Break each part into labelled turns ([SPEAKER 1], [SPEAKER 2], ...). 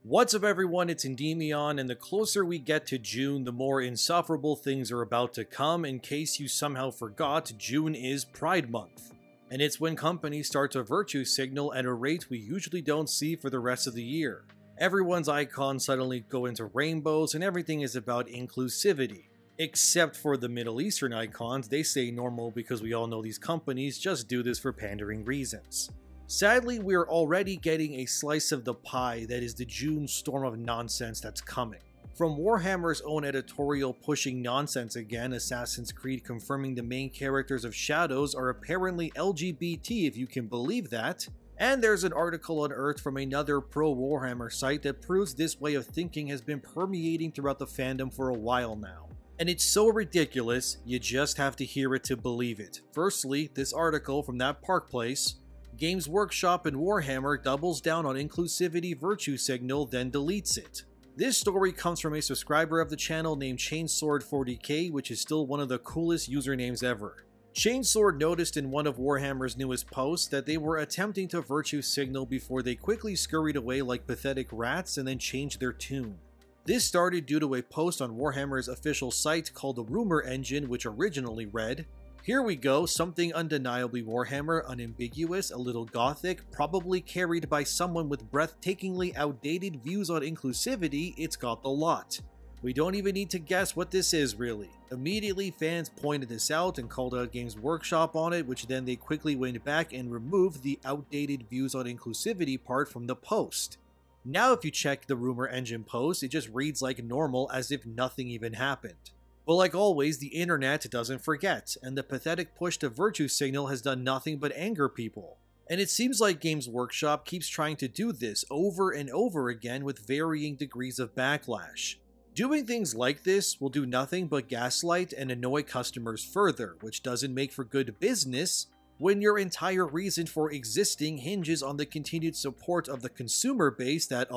[SPEAKER 1] What's up everyone, it's Endymion, and the closer we get to June, the more insufferable things are about to come. In case you somehow forgot, June is Pride Month. And it's when companies start to virtue signal at a rate we usually don't see for the rest of the year. Everyone's icons suddenly go into rainbows and everything is about inclusivity. Except for the Middle Eastern icons, they stay normal because we all know these companies just do this for pandering reasons. Sadly, we're already getting a slice of the pie that is the June storm of nonsense that's coming. From Warhammer's own editorial pushing nonsense again, Assassin's Creed confirming the main characters of Shadows are apparently LGBT, if you can believe that. And there's an article unearthed from another pro-Warhammer site that proves this way of thinking has been permeating throughout the fandom for a while now. And it's so ridiculous, you just have to hear it to believe it. Firstly, this article from that Park Place. Games Workshop and Warhammer doubles down on inclusivity virtue signal, then deletes it. This story comes from a subscriber of the channel named Chainsword40k, which is still one of the coolest usernames ever. Chainsword noticed in one of Warhammer's newest posts that they were attempting to virtue signal before they quickly scurried away like pathetic rats and then changed their tune. This started due to a post on Warhammer's official site called the Rumor Engine, which originally read, "Here we go, something undeniably Warhammer, unambiguous, a little gothic, probably carried by someone with breathtakingly outdated views on inclusivity, it's got the lot. We don't even need to guess what this is really." Immediately fans pointed this out and called out Games Workshop on it, which then they quickly went back and removed the outdated views on inclusivity part from the post. Now if you check the Rumor Engine post, it just reads like normal as if nothing even happened. But like always, the internet doesn't forget, and the pathetic push to virtue signal has done nothing but anger people. And it seems like Games Workshop keeps trying to do this over and over again with varying degrees of backlash. Doing things like this will do nothing but gaslight and annoy customers further, which doesn't make for good business when your entire reason for existing hinges on the continued support of the consumer base that,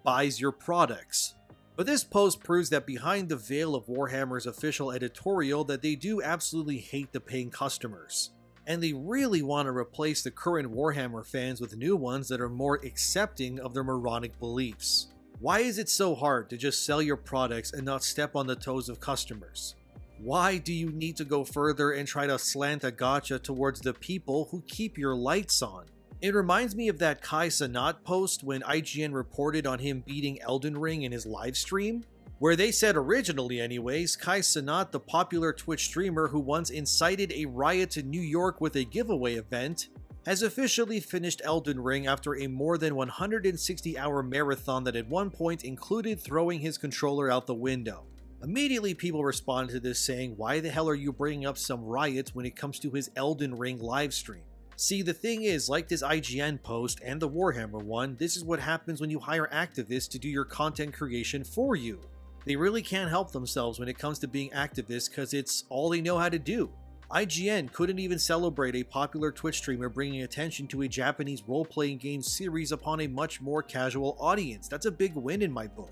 [SPEAKER 1] buys your products. But this post proves that behind the veil of Warhammer's official editorial that they do absolutely hate the paying customers. And they really want to replace the current Warhammer fans with new ones that are more accepting of their moronic beliefs. Why is it so hard to just sell your products and not step on the toes of customers? Why do you need to go further and try to slant a gotcha towards the people who keep your lights on? It reminds me of that Kai Cenat post when IGN reported on him beating Elden Ring in his livestream, where they said originally anyways, Kai Cenat, the popular Twitch streamer who once incited a riot in New York with a giveaway event, has officially finished Elden Ring after a more than 160-hour marathon that at one point included throwing his controller out the window. Immediately people responded to this saying, why the hell are you bringing up some riots when it comes to his Elden Ring livestream? See, the thing is, like this IGN post and the Warhammer one, this is what happens when you hire activists to do your content creation for you. They really can't help themselves when it comes to being activists because it's all they know how to do. IGN couldn't even celebrate a popular Twitch streamer bringing attention to a Japanese role-playing game series upon a much more casual audience. That's a big win in my book.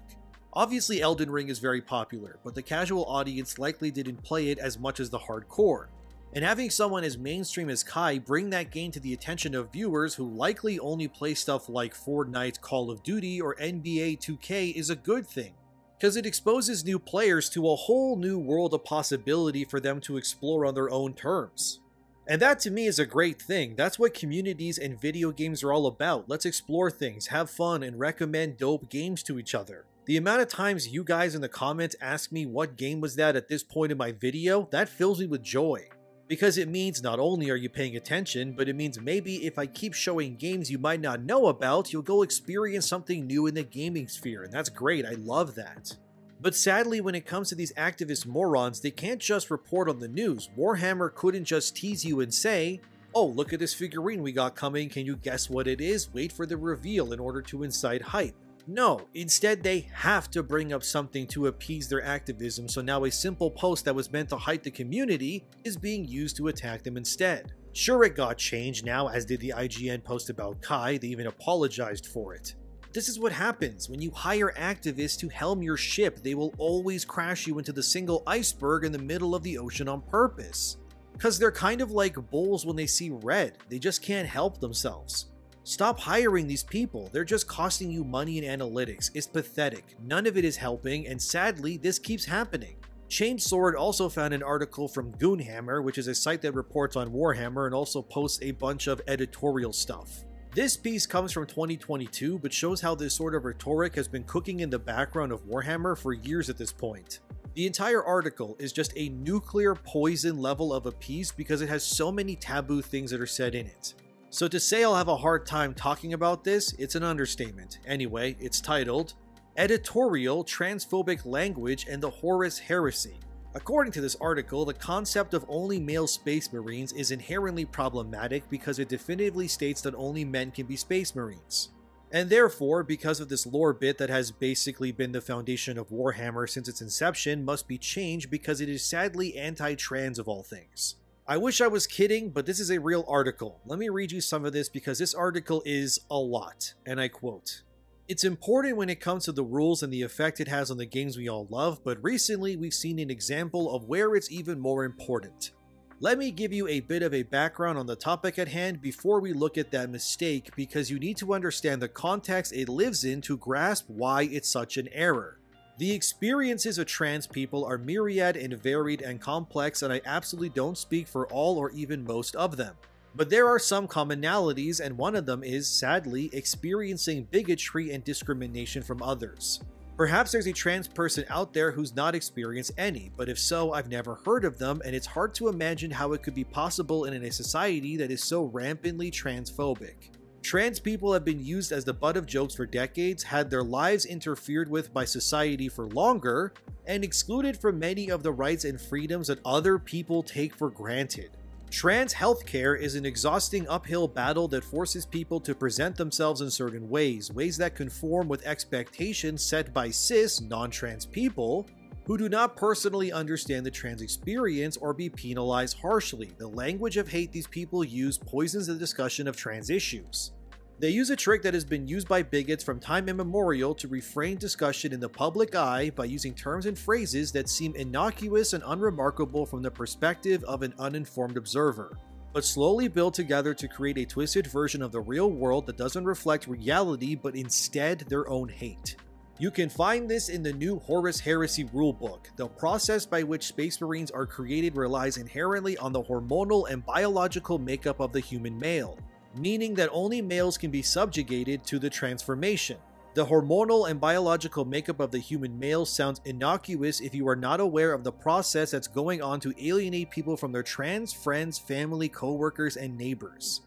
[SPEAKER 1] Obviously Elden Ring is very popular, but the casual audience likely didn't play it as much as the hardcore. And having someone as mainstream as Kai bring that game to the attention of viewers who likely only play stuff like Fortnite, Call of Duty, or NBA 2K is a good thing, because it exposes new players to a whole new world of possibility for them to explore on their own terms. And that to me is a great thing. That's what communities and video games are all about. Let's explore things, have fun, and recommend dope games to each other. The amount of times you guys in the comments ask me what game was that at this point in my video, that fills me with joy. Because it means not only are you paying attention, but it means maybe if I keep showing games you might not know about, you'll go experience something new in the gaming sphere, and that's great, I love that. But sadly, when it comes to these activist morons, they can't just report on the news. Warhammer couldn't just tease you and say, oh, look at this figurine we got coming, can you guess what it is? Wait for the reveal in order to incite hype. No, instead they have to bring up something to appease their activism, so now a simple post that was meant to hype the community is being used to attack them instead. Sure, it got changed now, as did the IGN post about Kai, they even apologized for it. This is what happens when you hire activists to helm your ship. They will always crash you into the single iceberg in the middle of the ocean on purpose. Because they're kind of like bulls when they see red, they just can't help themselves. Stop hiring these people, they're just costing you money and analytics. It's pathetic, none of it is helping, and sadly, this keeps happening. Chainsword also found an article from Goonhammer, which is a site that reports on Warhammer and also posts a bunch of editorial stuff. This piece comes from 2022, but shows how this sort of rhetoric has been cooking in the background of Warhammer for years at this point. The entire article is just a nuclear poison level of a piece because it has so many taboo things that are said in it. So to say I'll have a hard time talking about this, it's an understatement. Anyway, it's titled, Editorial Transphobic Language and the Horus Heresy. According to this article, the concept of only male space marines is inherently problematic because it definitively states that only men can be space marines. And therefore, because of this lore bit that has basically been the foundation of Warhammer since its inception, must be changed because it is sadly anti-trans of all things. I wish I was kidding, but this is a real article. Let me read you some of this because this article is a lot, and I quote, "It's important when it comes to the rules and the effect it has on the games we all love, but recently we've seen an example of where it's even more important. Let me give you a bit of a background on the topic at hand before we look at that mistake, because you need to understand the context it lives in to grasp why it's such an error. The experiences of trans people are myriad and varied and complex, and I absolutely don't speak for all or even most of them. But there are some commonalities, and one of them is, sadly, experiencing bigotry and discrimination from others. Perhaps there's a trans person out there who's not experienced any, but if so, I've never heard of them, and it's hard to imagine how it could be possible in a society that is so rampantly transphobic. Trans people have been used as the butt of jokes for decades, had their lives interfered with by society for longer, and excluded from many of the rights and freedoms that other people take for granted. Trans healthcare is an exhausting uphill battle that forces people to present themselves in certain ways that conform with expectations set by cis, non-trans people who do not personally understand the trans experience or be penalized harshly. The language of hate these people use poisons the discussion of trans issues. They use a trick that has been used by bigots from time immemorial to refrain discussion in the public eye by using terms and phrases that seem innocuous and unremarkable from the perspective of an uninformed observer, but slowly build together to create a twisted version of the real world that doesn't reflect reality but instead their own hate. You can find this in the new Horus Heresy rulebook. The process by which Space Marines are created relies inherently on the hormonal and biological makeup of the human male, meaning that only males can be subjugated to the transformation. The hormonal and biological makeup of the human male sounds innocuous if you are not aware of the process that's going on to alienate people from their trans friends, family, co-workers, and neighbors.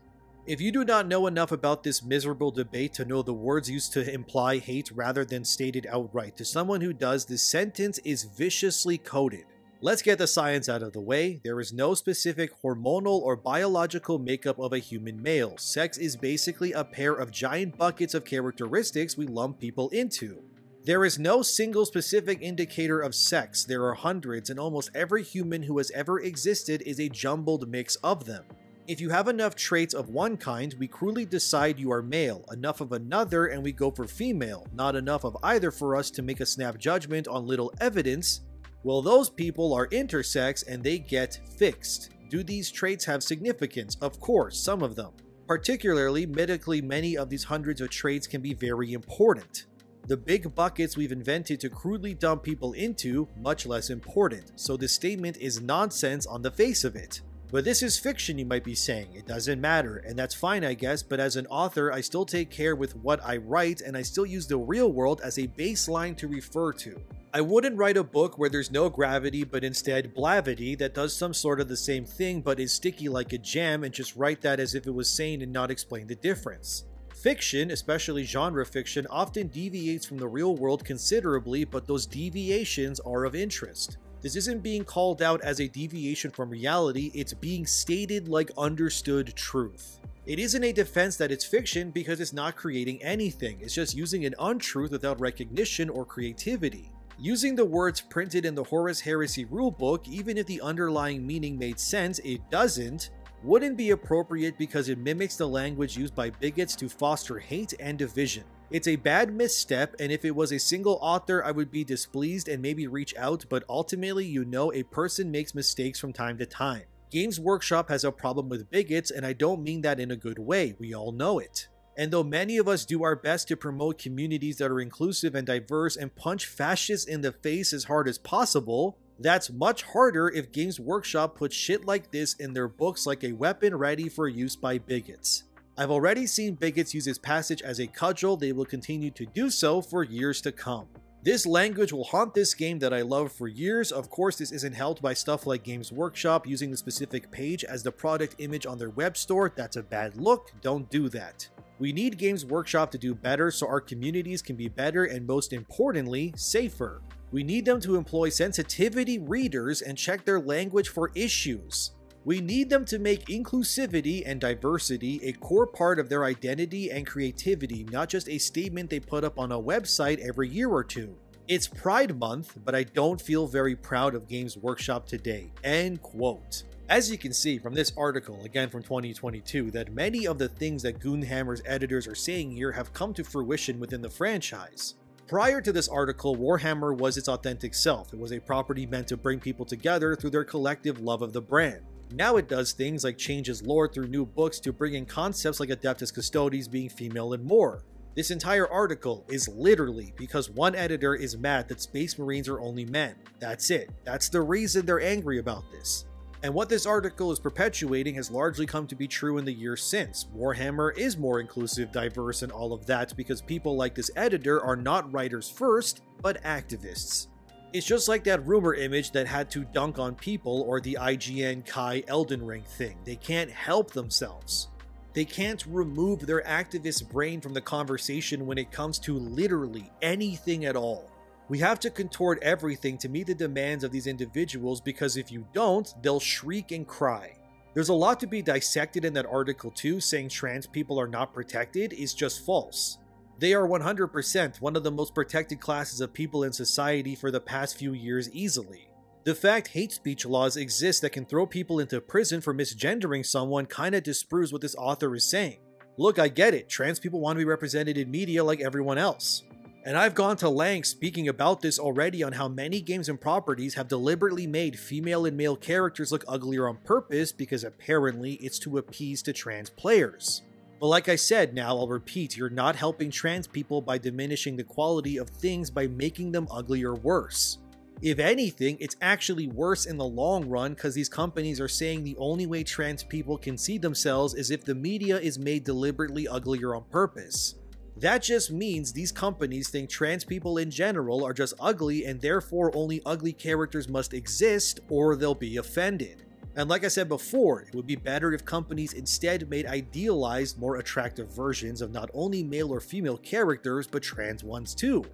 [SPEAKER 1] If you do not know enough about this miserable debate to know the words used to imply hate rather than stated outright, to someone who does, this sentence is viciously coded. Let's get the science out of the way. There is no specific hormonal or biological makeup of a human male. Sex is basically a pair of giant buckets of characteristics we lump people into. There is no single specific indicator of sex. There are hundreds, and almost every human who has ever existed is a jumbled mix of them. If you have enough traits of one kind, we cruelly decide you are male, enough of another and we go for female, not enough of either for us to make a snap judgment on little evidence. Well, those people are intersex and they get fixed. Do these traits have significance? Of course, some of them. Particularly, medically, many of these hundreds of traits can be very important. The big buckets we've invented to crudely dump people into, much less important, so this statement is nonsense on the face of it. But this is fiction, you might be saying. It doesn't matter, and that's fine I guess, but as an author I still take care with what I write and I still use the real world as a baseline to refer to. I wouldn't write a book where there's no gravity but instead blavity that does some sort of the same thing but is sticky like a jam and just write that as if it was sane and not explain the difference. Fiction, especially genre fiction, often deviates from the real world considerably, but those deviations are of interest. This isn't being called out as a deviation from reality, it's being stated like understood truth. It isn't a defense that it's fiction because it's not creating anything, it's just using an untruth without recognition or creativity. Using the words printed in the Horus Heresy rulebook, even if the underlying meaning made sense, it doesn't, wouldn't be appropriate because it mimics the language used by bigots to foster hate and division. It's a bad misstep, and if it was a single author I would be displeased and maybe reach out, but ultimately you know a person makes mistakes from time to time. Games Workshop has a problem with bigots, and I don't mean that in a good way, we all know it. And though many of us do our best to promote communities that are inclusive and diverse and punch fascists in the face as hard as possible, that's much harder if Games Workshop puts shit like this in their books like a weapon ready for use by bigots. I've already seen bigots use this passage as a cudgel. They will continue to do so for years to come. This language will haunt this game that I love for years. Of course, this isn't helped by stuff like Games Workshop using the specific page as the product image on their web store. That's a bad look. Don't do that. We need Games Workshop to do better so our communities can be better and, most importantly, safer. We need them to employ sensitivity readers and check their language for issues. We need them to make inclusivity and diversity a core part of their identity and creativity, not just a statement they put up on a website every year or two. It's Pride Month, but I don't feel very proud of Games Workshop today. End quote. As you can see from this article, again from 2022, that many of the things that Goonhammer's editors are saying here have come to fruition within the franchise. Prior to this article, Warhammer was its authentic self. It was a property meant to bring people together through their collective love of the brand. Now it does things like changes lore through new books to bring in concepts like Adeptus Custodes being female and more. This entire article is literally because one editor is mad that Space Marines are only men. That's it. That's the reason they're angry about this. And what this article is perpetuating has largely come to be true in the years since. Warhammer is more inclusive, diverse, and all of that because people like this editor are not writers first, but activists. It's just like that rumor image that had to dunk on people or the IGN Kai Elden Ring thing. They can't help themselves. They can't remove their activist brain from the conversation when it comes to literally anything at all. We have to contort everything to meet the demands of these individuals because if you don't, they'll shriek and cry. There's a lot to be dissected in that article too. Saying trans people are not protected is just false. They are 100% one of the most protected classes of people in society for the past few years easily. The fact hate speech laws exist that can throw people into prison for misgendering someone kinda disproves what this author is saying. Look, I get it, trans people want to be represented in media like everyone else. And I've gone to lengths speaking about this already on how many games and properties have deliberately made female and male characters look uglier on purpose because apparently it's to appease to trans players. But like I said, now I'll repeat, you're not helping trans people by diminishing the quality of things by making them ugly or worse. If anything, it's actually worse in the long run because these companies are saying the only way trans people can see themselves is if the media is made deliberately uglier on purpose. That just means these companies think trans people in general are just ugly and therefore only ugly characters must exist or they'll be offended. And like I said before, it would be better if companies instead made idealized, more attractive versions of not only male or female characters, but trans ones too.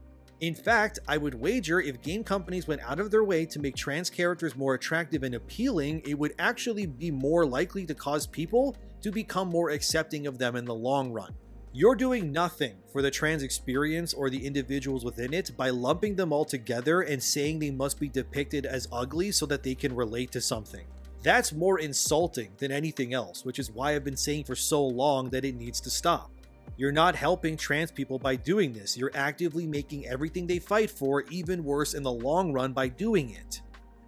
[SPEAKER 1] In fact, I would wager if game companies went out of their way to make trans characters more attractive and appealing, it would actually be more likely to cause people to become more accepting of them in the long run. You're doing nothing for the trans experience or the individuals within it by lumping them all together and saying they must be depicted as ugly so that they can relate to something. That's more insulting than anything else, which is why I've been saying for so long that it needs to stop. You're not helping trans people by doing this. You're actively making everything they fight for even worse in the long run by doing it.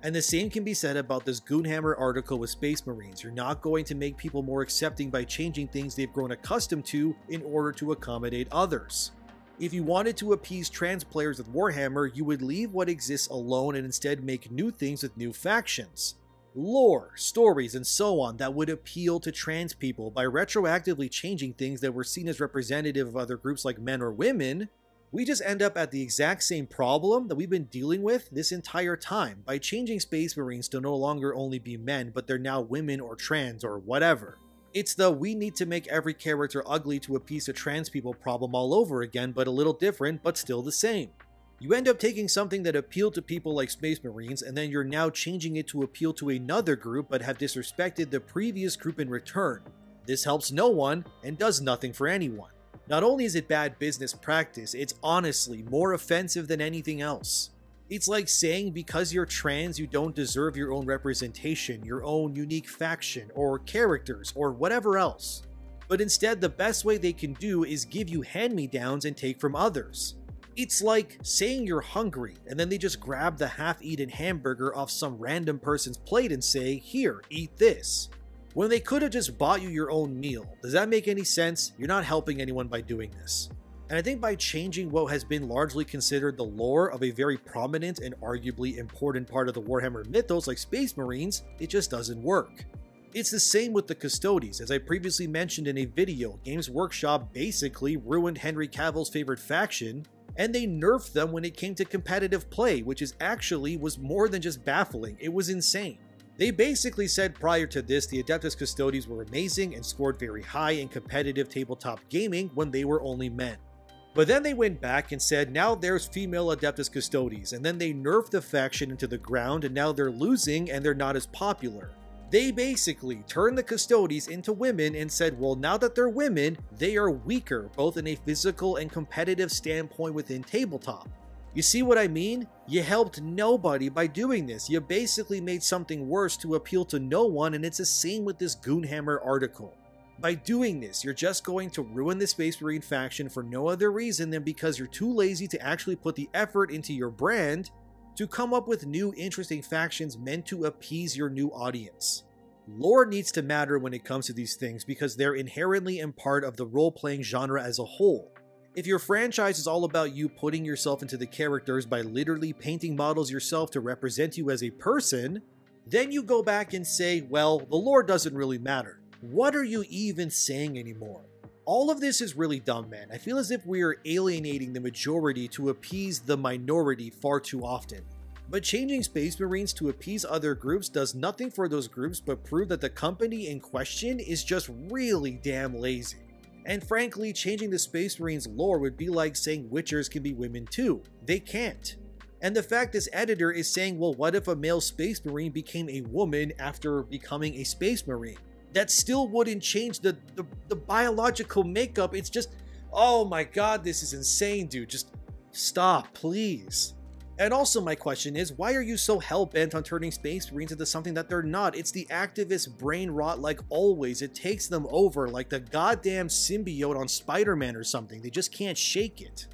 [SPEAKER 1] And the same can be said about this Goonhammer article with Space Marines. You're not going to make people more accepting by changing things they've grown accustomed to in order to accommodate others. If you wanted to appease trans players with Warhammer, you would leave what exists alone and instead make new things with new factions. Lore, stories, and so on that would appeal to trans people by retroactively changing things that were seen as representative of other groups like men or women. We just end up at the exact same problem that we've been dealing with this entire time by changing Space Marines to no longer only be men, but they're now women or trans or whatever. It's the we need to make every character ugly to appease to trans people problem all over again, but a little different, but still the same. You end up taking something that appealed to people like Space Marines and then you're now changing it to appeal to another group but have disrespected the previous group in return. This helps no one and does nothing for anyone. Not only is it bad business practice, it's honestly more offensive than anything else. It's like saying because you're trans you don't deserve your own representation, your own unique faction, or characters, or whatever else. But instead the best way they can do is give you hand-me-downs and take from others. It's like saying you're hungry and then they just grab the half-eaten hamburger off some random person's plate and say, "Here, eat this." when they could have just bought you your own meal. Does that make any sense? You're not helping anyone by doing this. And I think by changing what has been largely considered the lore of a very prominent and arguably important part of the Warhammer mythos like Space Marines, it just doesn't work. It's the same with the Custodes. As I previously mentioned in a video, Games Workshop basically ruined Henry Cavill's favorite faction, and they nerfed them when it came to competitive play, which was more than just baffling, it was insane. They basically said prior to this the Adeptus Custodes were amazing and scored very high in competitive tabletop gaming when they were only men. But then they went back and said now there's female Adeptus Custodes, and then they nerfed the faction into the ground and now they're losing and they're not as popular. They basically turned the Custodes into women and said, well, now that they're women, they are weaker, both in a physical and competitive standpoint within tabletop. You see what I mean? You helped nobody by doing this. You basically made something worse to appeal to no one, and it's the same with this Goonhammer article. By doing this, you're just going to ruin the Space Marine faction for no other reason than because you're too lazy to actually put the effort into your brand to come up with new interesting factions meant to appease your new audience. Lore needs to matter when it comes to these things because they're inherently a part of the role-playing genre as a whole. If your franchise is all about you putting yourself into the characters by literally painting models yourself to represent you as a person, then you go back and say, well, the lore doesn't really matter. What are you even saying anymore? All of this is really dumb, man. I feel as if we are alienating the majority to appease the minority far too often. But changing Space Marines to appease other groups does nothing for those groups but prove that the company in question is just really damn lazy. And frankly, changing the Space Marines lore would be like saying Witchers can be women too. They can't. And the fact this editor is saying, well, what if a male Space Marine became a woman after becoming a Space Marine? That still wouldn't change the biological makeup. It's just, oh my god, this is insane, dude. Just stop, please. And also my question is, why are you so hell-bent on turning Space Marines into something that they're not? It's the activist brain rot like always. It takes them over like the goddamn symbiote on Spider-Man or something. They just can't shake it.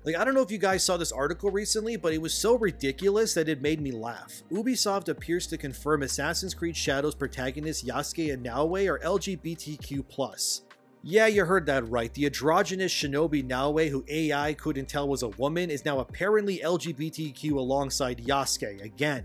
[SPEAKER 1] Like, I don't know if you guys saw this article recently, but it was so ridiculous that it made me laugh. Ubisoft appears to confirm Assassin's Creed Shadows protagonists Yasuke and Naoe are LGBTQ+. Yeah, you heard that right. The androgynous shinobi Naoe, who AI couldn't tell was a woman, is now apparently LGBTQ alongside Yasuke again.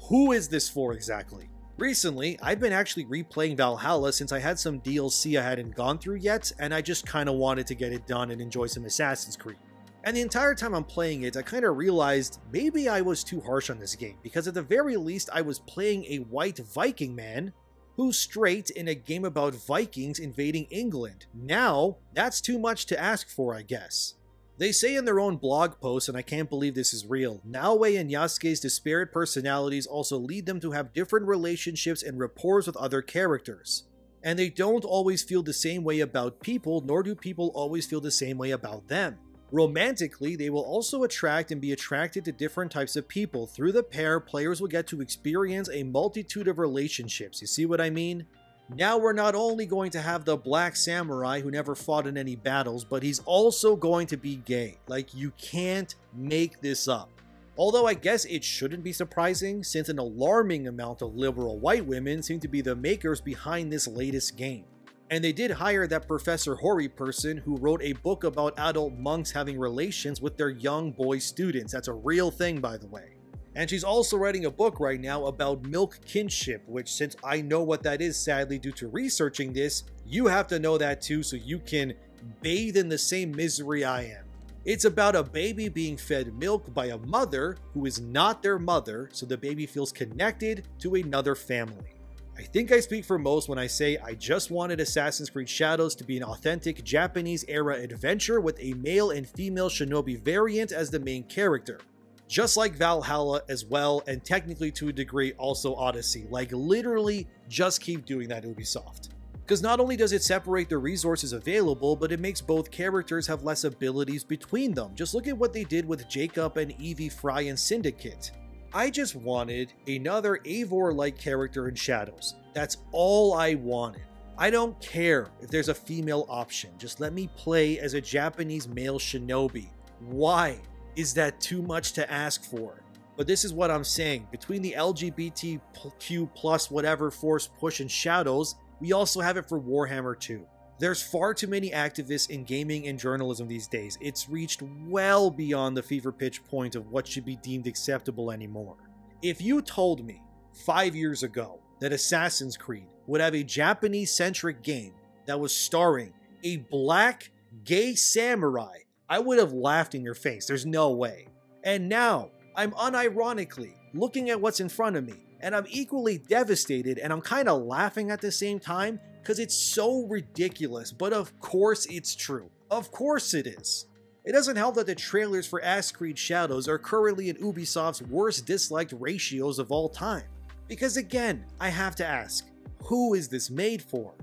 [SPEAKER 1] Who is this for exactly? Recently, I've been actually replaying Valhalla since I had some DLC I hadn't gone through yet, and I just kinda wanted to get it done and enjoy some Assassin's Creed. And the entire time I'm playing it, I kind of realized maybe I was too harsh on this game, because at the very least I was playing a white Viking man who's straight in a game about Vikings invading England. Now, that's too much to ask for, I guess. They say in their own blog post, and I can't believe this is real, Naoe and Yasuke's disparate personalities also lead them to have different relationships and rapport with other characters. And they don't always feel the same way about people, nor do people always feel the same way about them. Romantically, they will also attract and be attracted to different types of people. Through the pair, players will get to experience a multitude of relationships. You see what I mean? Now we're not only going to have the black samurai who never fought in any battles, but he's also going to be gay. Like, you can't make this up. Although I guess it shouldn't be surprising, since an alarming amount of liberal white women seem to be the makers behind this latest game. And they did hire that Professor Hori person who wrote a book about adult monks having relations with their young boy students. That's a real thing, by the way. And she's also writing a book right now about milk kinship, which, since I know what that is sadly due to researching this, you have to know that too so you can bathe in the same misery I am. It's about a baby being fed milk by a mother who is not their mother, so the baby feels connected to another family. I think I speak for most when I say I just wanted Assassin's Creed Shadows to be an authentic Japanese-era adventure with a male and female shinobi variant as the main character. Just like Valhalla as well, and technically to a degree also Odyssey. Like, literally just keep doing that, Ubisoft. Because not only does it separate the resources available, but it makes both characters have less abilities between them. Just look at what they did with Jacob and Evie Fry in Syndicate. I just wanted another Eivor-like character in Shadows. That's all I wanted. I don't care if there's a female option. Just let me play as a Japanese male shinobi. Why is that too much to ask for? But this is what I'm saying. Between the LGBTQ plus whatever force push in Shadows, we also have it for Warhammer 2. There's far too many activists in gaming and journalism these days. It's reached well beyond the fever pitch point of what should be deemed acceptable anymore. If you told me 5 years ago that Assassin's Creed would have a Japanese-centric game that was starring a black gay samurai, I would have laughed in your face. There's no way. And now, I'm unironically looking at what's in front of me, and I'm equally devastated, and I'm kind of laughing at the same time because it's so ridiculous, but of course it's true. Of course it is. It doesn't help that the trailers for Assassin's Creed Shadows are currently in Ubisoft's worst disliked ratios of all time. Because again, I have to ask, who is this made for?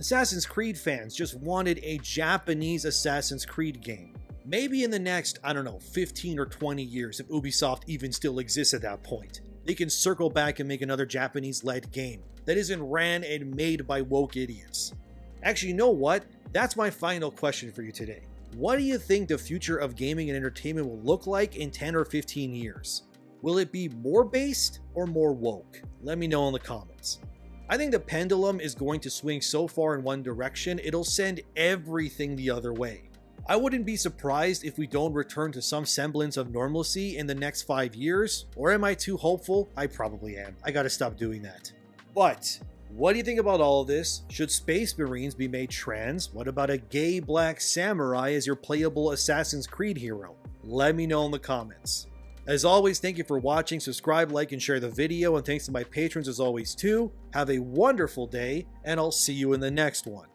[SPEAKER 1] Assassin's Creed fans just wanted a Japanese Assassin's Creed game. Maybe in the next, 15 or 20 years, if Ubisoft even still exists at that point, they can circle back and make another Japanese-led game that isn't ran and made by woke idiots. Actually, you know what? That's my final question for you today. What do you think the future of gaming and entertainment will look like in 10 or 15 years? Will it be more based or more woke? Let me know in the comments. I think the pendulum is going to swing so far in one direction, it'll send everything the other way. I wouldn't be surprised if we don't return to some semblance of normalcy in the next 5 years, or am I too hopeful? I probably am. I gotta stop doing that. But what do you think about all of this? Should Space Marines be made trans? What about a gay black samurai as your playable Assassin's Creed hero? Let me know in the comments. As always, thank you for watching. Subscribe, like, and share the video, and thanks to my patrons as always too. Have a wonderful day, and I'll see you in the next one.